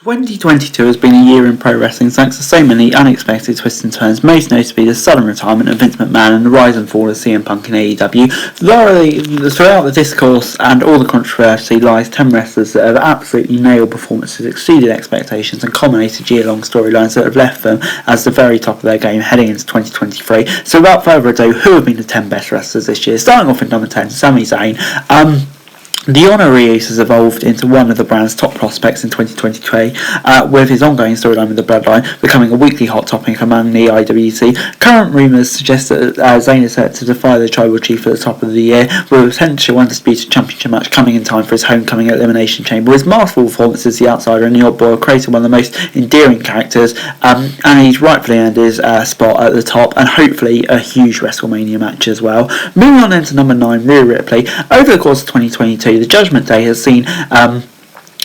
2022 has been a year in pro wrestling thanks to so many unexpected twists and turns, most notably the sudden retirement of Vince McMahon and the rise and fall of CM Punk in AEW. Throughout the discourse and all the controversy lies 10 wrestlers that have absolutely nailed performances, exceeded expectations and culminated year-long storylines that have left them as the very top of their game heading into 2023. So without further ado, who have been the 10 best wrestlers this year? Starting off in number 10, Sami Zayn. The Honor Reuse has evolved into one of the brand's top prospects in 2023, with his ongoing storyline with the Bloodline becoming a weekly hot topic among the IWC. Current rumours suggest that Zayn is set to defy the Tribal Chief at the top of the year, with a potential undisputed championship match coming in time for his homecoming at Elimination Chamber. His masterful performance as the outsider and the oddball created one of the most endearing characters, and he's rightfully earned his spot at the top, and hopefully a huge WrestleMania match as well. Moving on then to number 9, Rhea Ripley. Over the course of 2022, the Judgment Day has seen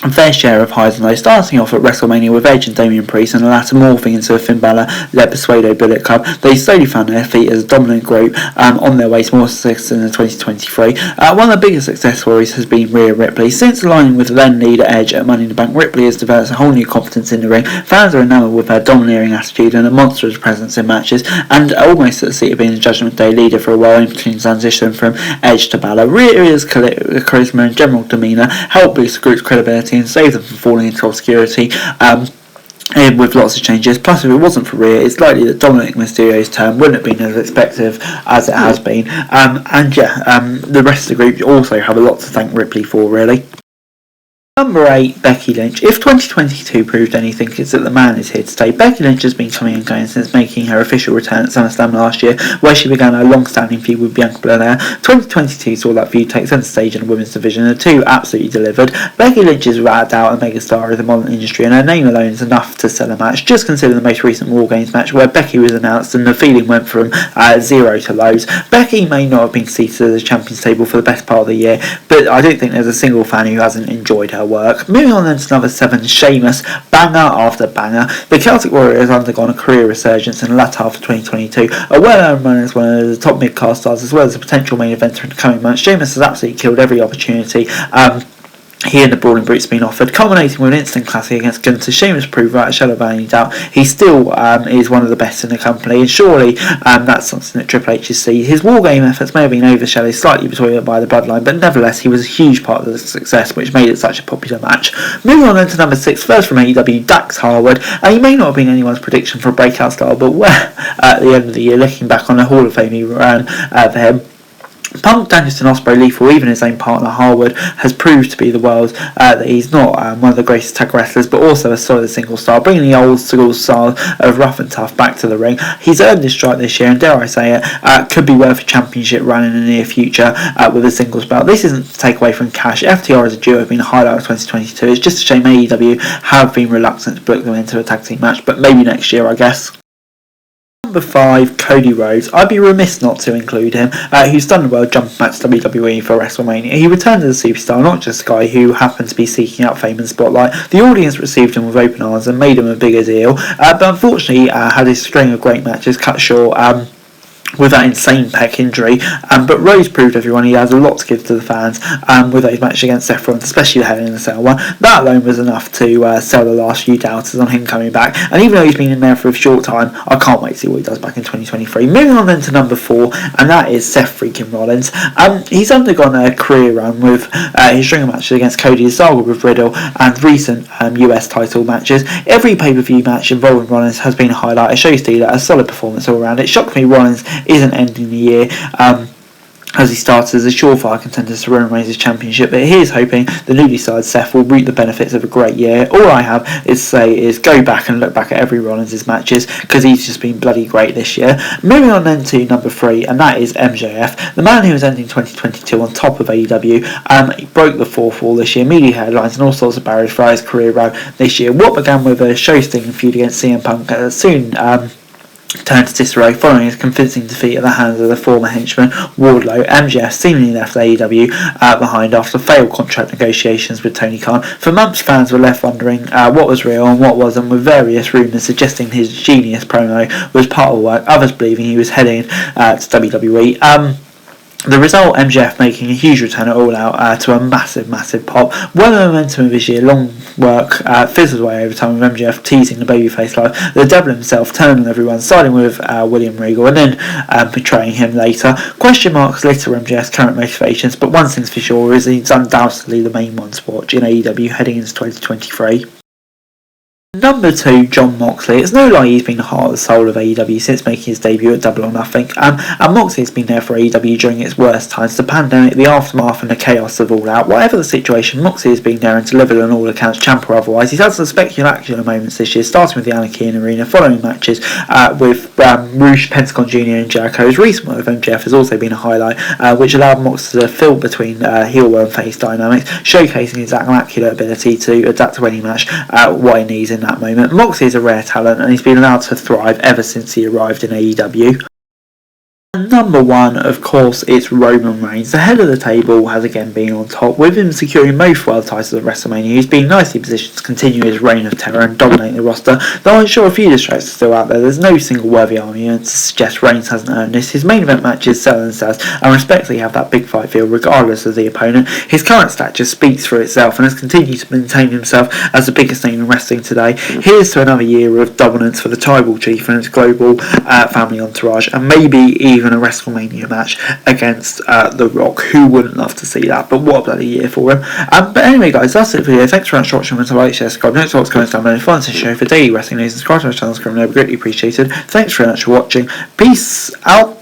a fair share of highs and lows, starting off at WrestleMania with Edge and Damian Priest and the latter morphing into a Finn Balor-led Persuado Bullet Club. They slowly found their feet as a dominant group on their way to more success in 2023. One of the biggest success stories has been Rhea Ripley. Since aligning with then leader Edge at Money in the Bank, Ripley has developed a whole new confidence in the ring. Fans are enamoured with her domineering attitude and a monstrous presence in matches, and almost at the seat of being the Judgment Day leader for a while in between transition from Edge to Balor. Rhea's charisma and general demeanour helped boost the group's credibility and save them from falling into obscurity with lots of changes. Plus, if it wasn't for Rhea, it's likely that Dominic Mysterio's turn wouldn't have been as effective as it has been. The rest of the group also have a lot to thank Ripley for, really. Number 8, Becky Lynch. If 2022 proved anything, it's that the man is here to stay. Becky Lynch has been coming and going since making her official return at SummerSlam last year, where she began her long-standing feud with Bianca Belair. 2022 saw that feud take centre stage in the women's division, and the two absolutely delivered. Becky Lynch is without doubt a megastar of the modern industry, and her name alone is enough to sell a match. Just consider the most recent War Games match, where Becky was announced and the feeling went from zero to lows. Becky may not have been seated at the Champions table for the best part of the year, but I don't think there's a single fan who hasn't enjoyed her work. Moving on then to number 7, Sheamus. Banger after banger. The Celtic Warrior has undergone a career resurgence in the latter half of 2022. A well-earned run as one of the top mid-card stars, as well as a potential main eventer in the coming months. Sheamus has absolutely killed every opportunity he and the Brawling Brute's been offered, culminating with an instant classic against Gunther. Sheamus proved right, a shadow of any doubt. He still is one of the best in the company, and surely that's something that Triple H has seen. His War Game efforts may have been overshadowed slightly by the Bloodline, but nevertheless he was a huge part of the success, which made it such a popular match. Moving on then to number 6, first from AEW, Dax Harwood. He may not have been anyone's prediction for a breakout star, but at the end of the year, looking back on the Hall of Fame he ran for him, Punk, Danielson, Ospreay, Lethal, even his own partner Harwood, has proved to be the world that he's not one of the greatest tag wrestlers, but also a solid single star, bringing the old school style of rough and tough back to the ring. He's earned his strike this year, and dare I say it, could be worth a championship run in the near future with a singles belt. This isn't to take away from Cash. FTR as a duo have been a highlight of 2022. It's just a shame AEW have been reluctant to book them into a tag team match, but maybe next year, I guess. Number 5, Cody Rhodes. I'd be remiss not to include him. He's done well jumping back to WWE for WrestleMania. He returned as a superstar, not just a guy who happened to be seeking out fame and spotlight. The audience received him with open arms and made him a bigger deal, but unfortunately had his string of great matches cut short with that insane pec injury, but Rhodes proved everyone he has a lot to give to the fans with those matches against Seth Rollins, especially the Hell in a Cell one. That alone was enough to sell the last few doubters on him coming back, and even though he's been in there for a short time, I can't wait to see what he does back in 2023. Moving on then to number 4, and that is Seth freaking Rollins. He's undergone a career run with his string of matches against Cody, saga with Riddle, and recent US title matches. Every pay-per-view match involving Rollins has been a highlight, a show stealer, a solid performance all around. It shocked me Rollins isn't ending the year as he starts as a surefire contender to Roman Reigns' championship, but here's hoping the newly started Seth will reap the benefits of a great year. All I have is to say is go back and look back at every Rollins' matches, because he's just been bloody great this year. Moving on then to number 3, and that is MJF, the man who was ending 2022 on top of AEW. He broke the fourth wall this year, media headlines and all sorts of barriers for his career run this year. What began with a show-stealing feud against CM Punk soon turned to disarray following his convincing defeat at the hands of the former henchman Wardlow. MJF seemingly left AEW behind after failed contract negotiations with Tony Khan. For months, fans were left wondering what was real and what wasn't, with various rumours suggesting his genius promo was part of the work, others believing he was heading to WWE. The result, MJF making a huge return at All Out to a massive pop. Well, the momentum of his year-long work fizzled away over time with MJF teasing the babyface life. The devil himself turning on everyone, siding with William Regal and then betraying him later. Question marks litter MJF's current motivations, but one thing's for sure is he's undoubtedly the main one to watch in AEW heading into 2023. Number 2, Jon Moxley. It's no lie he's been the heart and soul of AEW since making his debut at Double or Nothing, and Moxley has been there for AEW during its worst times, the pandemic, the aftermath and the chaos of All Out. Whatever the situation, Moxley has been there and delivered on all accounts, champ or otherwise. He's had some spectacular moments this year, starting with the Anarchy in Arena, following matches with Rouge, Pentagon Jr. and Jericho. His recent one with MJF has also been a highlight, which allowed Moxley to fill between heel and face dynamics, showcasing his immaculate ability to adapt to any match what he needs in that moment. Moxley is a rare talent and he's been allowed to thrive ever since he arrived in AEW. Number 1, of course, it's Roman Reigns. The head of the table has again been on top, with him securing both world titles at WrestleMania. He's been nicely positioned to continue his reign of terror and dominate the roster. Though I'm sure a few distracts are still out there, there's no single worthy argument to suggest Reigns hasn't earned this. His main event matches sell themselves and respectfully have that big fight feel regardless of the opponent. His current stature speaks for itself and has continued to maintain himself as the biggest name in wrestling today. Here's to another year of dominance for the tribal chief and his global family entourage, and maybe even a WrestleMania match against The Rock. Who wouldn't love to see that? But what a bloody year for him. But anyway, guys, that's it for the video. Thanks very much for watching. Like, share, subscribe, notes, what's comments down below. Follow this show for daily wrestling news and subscribe to our channel. It's greatly appreciated. Thanks very much for watching. Peace out.